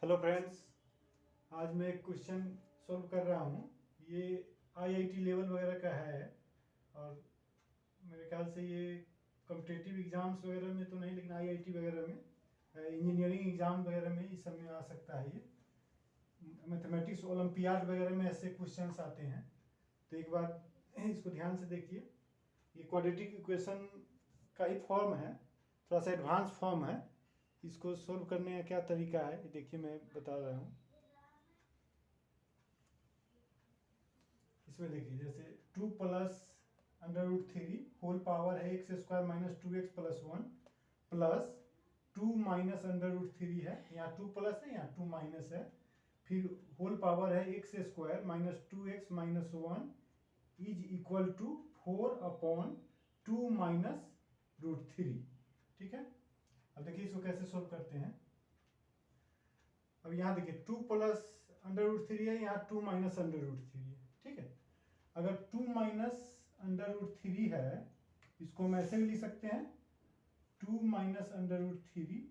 Hello friends, आज मैं एक क्वेश्चन सॉल्व कर रहा हूँ। ये आईआईटी लेवल वगैरह का है और मेरे ख्याल से ये कॉम्पिटिटिव एग्ज़ाम्स वगैरह में तो नहीं, लेकिन आईआईटी वगैरह में, इंजीनियरिंग एग्ज़ाम वगैरह में इस सब में आ सकता है। ये मैथमेटिक्स ओलंपियाड वगैरह में ऐसे क्वेश्चंस आते हैं। तो एक बार इसको ध्यान से देखिए। ये क्वाड्रेटिक इक्वेशन का ही फॉर्म है, थोड़ा सा एडवांस फॉर्म है। इसको सोल्व करने का क्या तरीका है ये देखिए, मैं बता रहा हूँ। इसमें देखिए, जैसे 2 plus under root three whole power है x square minus 2x plus 1 plus 2 minus under root three है, यहाँ 2 प्लस है, यहाँ 2 माइनस है, फिर होल पावर है x square minus 2x minus 1 is equal to 4 upon 2 minus root three. ठीक है, अब देखिए इसको कैसे सोल्व करते हैं। अब यहाँ देखिए 2 प्लस अंडर रूट थ्री है, यहाँ 2 माइनस अंडर रूट थ्री है। ठीक है, अगर 2 माइनस अंडर रूट थ्री है, इसको हम ऐसे भी लिख सकते हैं 2 minus under root three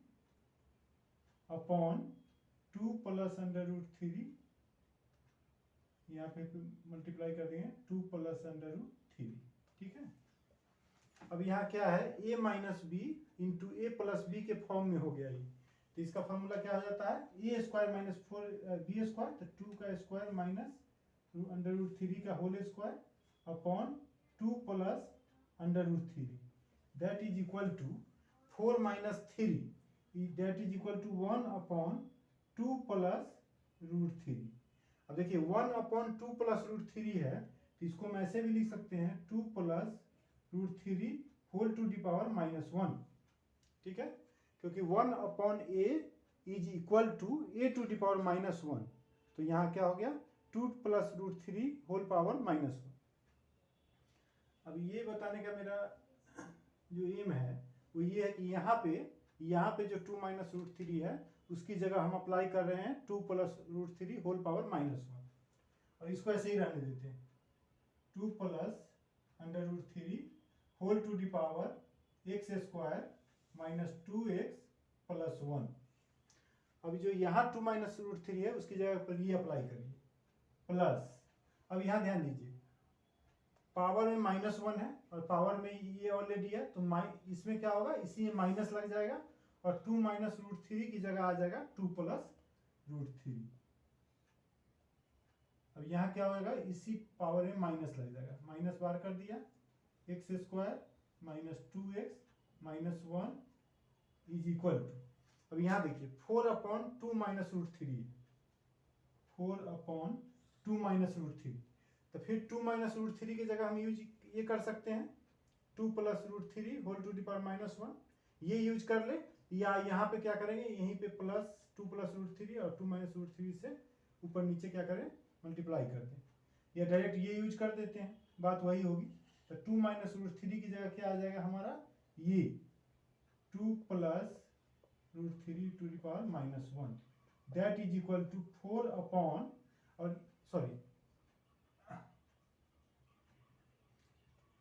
upon 2 plus under root three, यहाँ पे मल्टीप्लाई कर देंगे 2 प्लस अंडर रूट थ्री। ठीक है, अब यहाँ क्या है, a minus b into a plus b के फॉर्म में हो गया ये। तो इसका फॉर्मूला क्या हो जाता है, A square minus 4 B square, तो 2 का square minus under root three का whole square upon 2 plus under root three, that is equal to 4 minus three, that is equal to 1 upon 2 plus root three. अब देखिए 1 upon 2 plus root three है, तो इसको हम ऐसे भी लिख सकते हैं 2 plus root three whole to the power minus 1। ठीक है, क्योंकि 1 upon a is equal to a to the power minus 1, तो यहाँ क्या हो गया 2 plus root three whole power minus 1। अब ये बताने का मेरा जो एम है वो ये है कि यहाँ पे जो 2 माइनस रूट थ्री है उसकी जगह हम अप्लाई कर रहे हैं 2 plus root three whole power minus 1, और इसको ऐसे ही रहने देते हैं 2 plus under root three whole to the power x square minus 2x plus 1। अब जो यहाँ 2 माइनस रूट थ्री है उसकी जगह पर ये अप्लाई करिए प्लस। अब यहाँ ध्यान दीजिए, पावर में माइनस 1 है और पावर में ये ऑलरेडी है, तो इसमें क्या होगा, इसी में माइनस लग जाएगा और 2 माइनस रूट थ्री की जगह आ जाएगा 2 प्लस रूट थ्री। अब यहाँ क्या होगा, इसी पावर में माइनस लग जाएगा, माइनस बार कर दिया, x square minus 2x minus 1 is equal to, अब यहाँ देखिए 4 upon 2 minus root three, 4 upon 2 minus root three, तो फिर 2 माइनस रूट थ्री की जगह हम यूज ये कर सकते हैं 2 plus root three whole to the power minus 1, ये यूज कर ले, या यहाँ पे क्या करेंगे, यहीं पे प्लस 2 प्लस रूट थ्री और 2 माइनस रूट थ्री से ऊपर नीचे क्या करें, मल्टीप्लाई कर दें, या डायरेक्ट ये यूज कर देते हैं, बात वही होगी। तो 2 माइनस रूट थ्री की जगह क्या आ जाएगा हमारा, ये 2 plus root three to the power minus 1, that is equal to 4 upon, और sorry,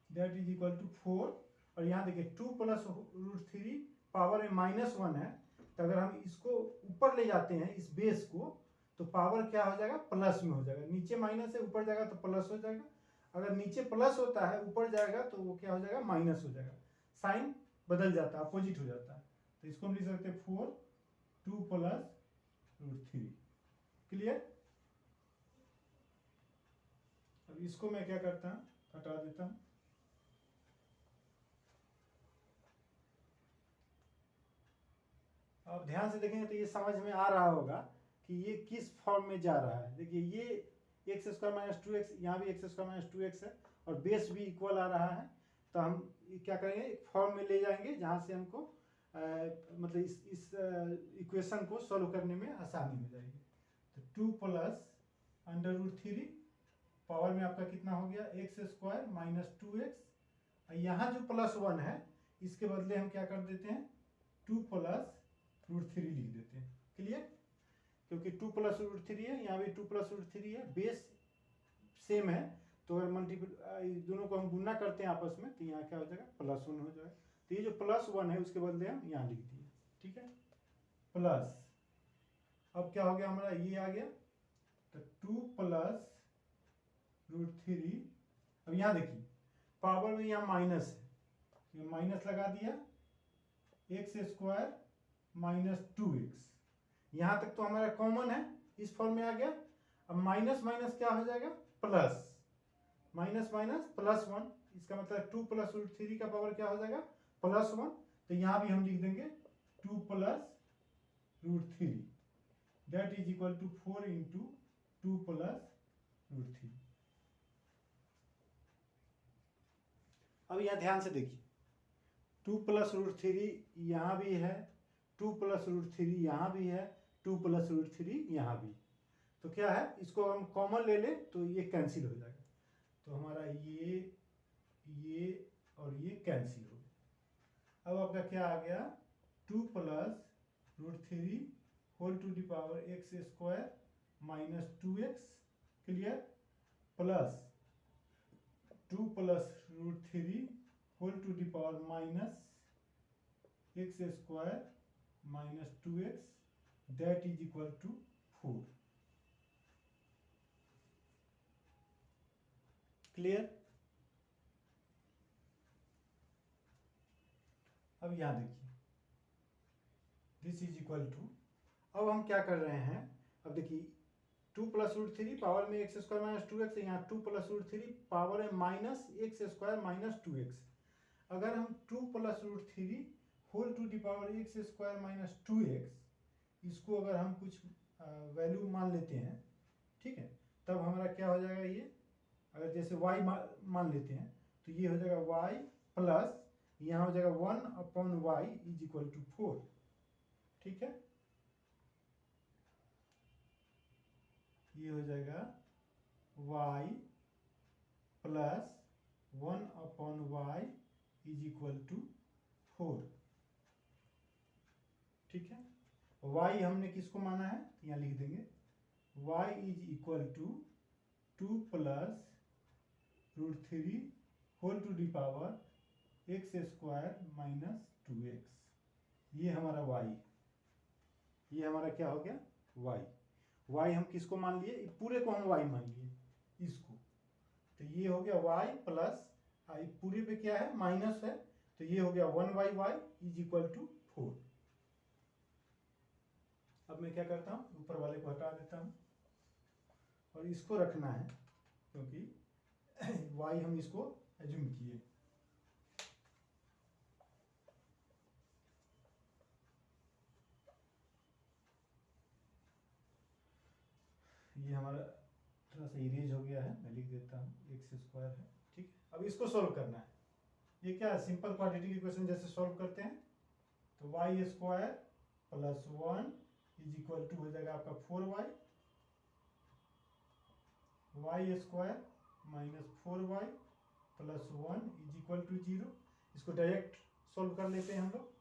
that is equal to 4, और यहाँ देखिए 2 प्लस रूट थ्री पावर में माइनस 1 है, तो अगर हम इसको ऊपर ले जाते हैं इस बेस को, तो पावर क्या हो जाएगा, प्लस में हो जाएगा, नीचे माइनस है ऊपर जाएगा तो प्लस हो जाएगा, अगर नीचे प्लस होता है ऊपर जाएगा तो वो क्या हो जाएगा, माइनस हो जाएगा, साइन बदल जाता है, अपोजिट हो जाता है। तो इसको हम लिख सकते हैं 4 2 प्लस रूट थ्री। क्लियर। अब इसको मैं क्या करता हूँ, हटा देता हूँ। अब ध्यान से देखेंगे तो ये समझ में आ रहा होगा कि ये किस फॉर्म में जा रहा है। देखिए ये एक्स स्क्वायर माइनस 2x, यहाँ भी एक्स स्क्वायर माइनस 2x है और बेस भी इक्वल आ रहा है, तो हम क्या करेंगे, एक फॉर्म में ले जाएंगे जहाँ से हमको मतलब इस इक्वेशन को सॉल्व करने में आसानी हो जाएगी। तो 2 plus under root three power में आपका कितना हो गया, एक्स स्क्वायर माइनस 2x, यहाँ जो प्लस 1 है इसके बदले हम क्या कर देते हैं 2 प्लस रूट थ्री लिख देते हैं। क्लियर, क्योंकि 2 प्लस रूट थ्री है, यहाँ भी 2 प्लस रूट थ्री है, बेस सेम है, तो अगर मल्टीपल दोनों को हम गुना करते हैं आपस में तो यहाँ क्या हो जाएगा, प्लस 1 हो जाएगा। तो ये जो प्लस 1 है उसके बदले हम यहाँ लिख दिए। ठीक है, प्लस अब क्या हो गया हमारा, ये आ गया, तो 2 प्लस रूट थ्री। अब यहाँ देखिए पावर में यहाँ माइनस है, ये माइनस लगा दिया, एक्स स्क्वायर माइनस 2x, यहाँ तक तो हमारा कॉमन है, इस फॉर्म में आ गया। अब माइनस माइनस क्या हो जाएगा, प्लस, माइनस माइनस प्लस 1, इसका मतलब 2 प्लस रूट थ्री का पावर क्या हो जाएगा, प्लस 1। तो यहाँ भी हम लिख देंगे 2 plus root three, that is equal to 4 into 2 plus root three. अब यहाँ ध्यान से देखिए, 2 प्लस रूट थ्री यहाँ भी है, 2 प्लस रूट थ्री यहाँ भी है, 2 प्लस रूट थ्री यहाँ भी। तो क्या है, इसको हम कॉमन ले ले तो ये कैंसिल हो जाएगा, तो हमारा ये और ये कैंसिल हो गया। अब आपका क्या आ गया, 2 plus root three whole to the power x square minus 2x, clear, plus 2 plus root three whole to the power minus x square minus 2x, that is equal to 4, clear. अब यहाँ देखिए, दिस इज इक्वल टू, अब हम क्या कर रहे हैं, अब देखिए 2 प्लस रूट थ्री पावर में एक्स स्क्वायर माइनस 2x, यहाँ 2 प्लस रूट थ्री पावर में minus x square minus 2x। अगर हम 2 plus root three whole to the power x square minus 2x, इसको अगर हम कुछ वैल्यू मान लेते हैं, ठीक है, तब हमारा क्या हो जाएगा, ये अगर जैसे y मान लेते हैं तो ये हो जाएगा y प्लस, यहाँ हो जाएगा 1/y इज इक्वल टू 4, ठीक है, ये हो जाएगा y plus 1/y is equal to 4, ठीक है। y हमने किसको माना है, यहाँ लिख देंगे y is equal to 2 plus root three whole to the power x square minus 2x, ये हमारा y, ये हमारा क्या हो गया, y हम किसको मान लिए, पूरे को हम y मान लिए इसको, तो ये हो गया y प्लस पूरे पे क्या है, माइनस है, तो ये हो गया 1/y इज इक्वल टू 4। अब मैं क्या करता हूँ, ऊपर वाले को हटा देता हूँ और इसको रखना है, क्योंकि y हम इसको एज्यूम किए। ये हमारा थोड़ा सा इरेज हो गया है, मैं लिख देता हूँ एक्स स्क्वायर है, ठीक है। अब इसको सॉल्व करना है, ये क्या है, सिंपल क्वाड्रेटिक इक्वेशन जैसे सॉल्व करते हैं, तो y square plus 1 is equal to हो जाएगा आपका 4y, y square minus 4y plus 1 is equal to 0। इसको डायरेक्ट सॉल्व कर लेते हैं हम लोग,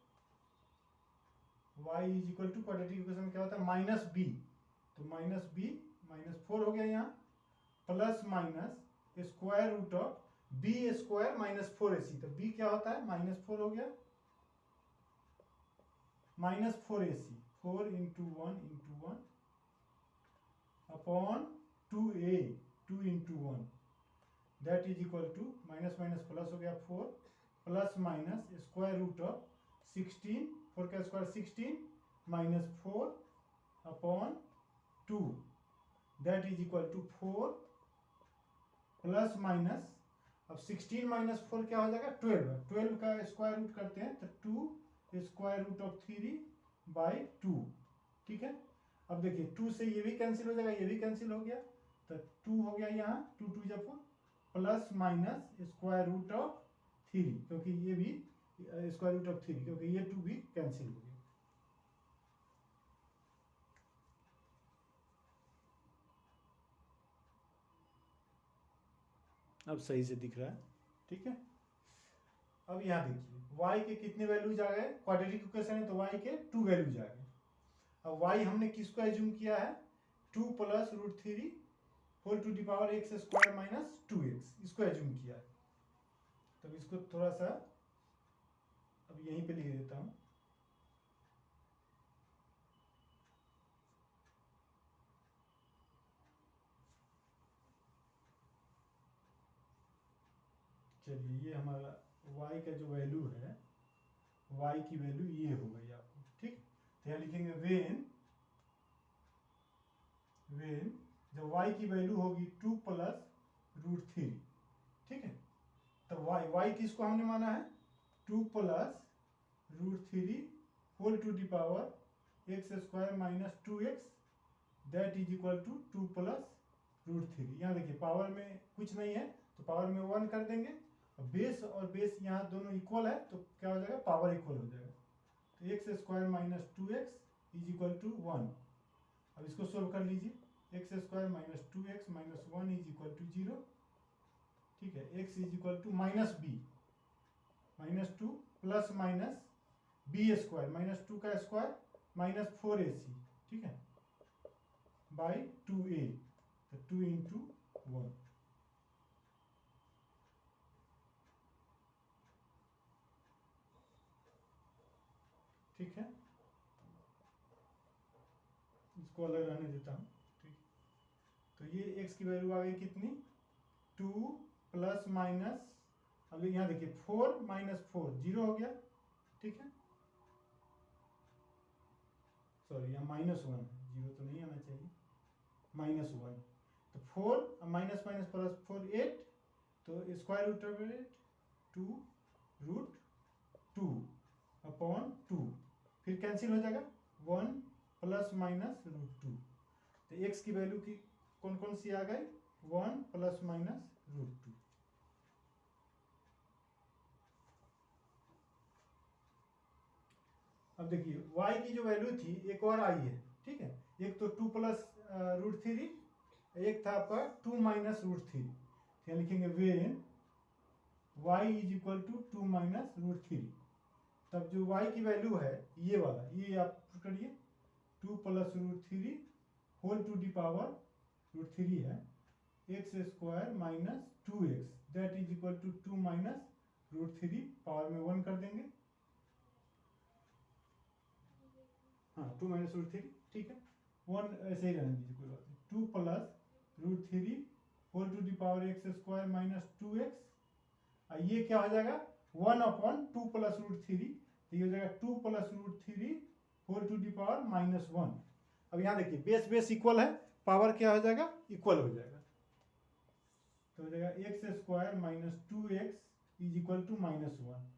y is equal to quadratic equation क्या होता है, माइनस b, तो माइनस b माइनस 4 हो गया यहाँ, plus minus square root of b square minus 4ac, तो b क्या होता है, माइनस 4 हो गया, minus 4ac, 4 into 1 upon 2a, 2 into 1, that is equal to minus minus plus हो गया 4, plus minus square root of 16, 4 का square 16 minus 4 upon 2, that is equal to 4 plus minus, अब 16 माइनस 4 क्या हो जाएगा, 12, 12 का स्क्वायर रूट करते हैं तो 2 स्क्वायर रूट ऑफ 3/2, ठीक है। अब देखिए 2 से ये भी कैंसिल हो जाएगा, ये भी कैंसिल हो गया, तो 2 हो गया यहाँ, 2 2 जा 4, plus minus square root of 3, क्योंकि ये भी स्क्वायर रूट ऑफ 3, क्योंकि ये 2 भी कैंसिल हो गया। अब सही से दिख रहा है, ठीक है। अब यहाँ देखिए y के कितने वैल्यूज आ गए, क्वाड्रेटिक इक्वेशन है तो y के 2 वैल्यूज आ गए। अब y हमने किसको एज्यूम किया है, 2 plus root three whole to the power x square minus 2x, इसको एज्यूम किया है। तब इसको थोड़ा सा अब यहीं पे लिख देता हूँ, चलिए ये हमारा y का जो वैल्यू है, y की वैल्यू ये हो गई आपको, ठीक। तो यहाँ लिखेंगे वेन जब y की वैल्यू होगी 2 प्लस √3, ठीक है। तो y किसको हमने माना है 2 plus √3 whole to the power x² minus 2x that is equal to 2 plus √3। यहाँ देखिए पावर में कुछ नहीं है तो पावर में 1 कर देंगे, बेस और बेस यहाँ दोनों इक्वल है तो क्या हो जाएगा, पावर इक्वल हो जाएगा। तो x² minus 2x is equal to 1। अब इसको सोल्व कर लीजिए, x² minus 2x minus 1 is equal to 0, ठीक है। x is equal to minus b minus 2 plus minus b² minus 2 का स्क्वायर माइनस 4ac, ठीक है, बाई 2a, तो 2 इंटू 1। ठीक है, इसको अलग रहने देता हूँ, ठीक। तो ये x की वैल्यू आ गई कितनी 2 प्लस माइनस, अब यहाँ देखिए 4 माइनस 4 0 हो गया, ठीक है। सॉरी यहाँ -1 है, 0 तो नहीं आना चाहिए, -1। तो 4 माइनस माइनस प्लस 4 8, तो स्क्वायर रूट ऑफ 8 2√2 अपॉन 2, फिर कैंसिल हो जाएगा 1 प्लस माइनस √2। तो x की वैल्यू की कौन कौन सी आ गई 1 प्लस माइनस √2। अब देखिए y की जो वैल्यू थी एक और आई है, ठीक है। एक तो 2 प्लस √3, एक था आपका 2 माइनस √3। यहाँ लिखेंगे when y is equal to 2 minus √3। तब जो y की वैल्यू है ये वाला, ये आप करिए 2 plus √3 whole to the power √3 है x² minus 2x that is equal to 2 minus √3, power में 1 कर देंगे, हाँ 2 माइनस √3, ठीक है। 1 ऐसे ही रहने दीजिए, कोई बात नहीं। 2 plus √3 whole to the power x² minus 2x, ये क्या हो जाएगा 1 अपॉन 2 प्लस √3, तो ये हो जाएगा 2 plus √3 whole to the power -1। अब यहाँ देखिए बेस बेस इक्वल है, पावर क्या हो जाएगा इक्वल हो जाएगा, तो हो जाएगा x² minus 2x is equal to -1।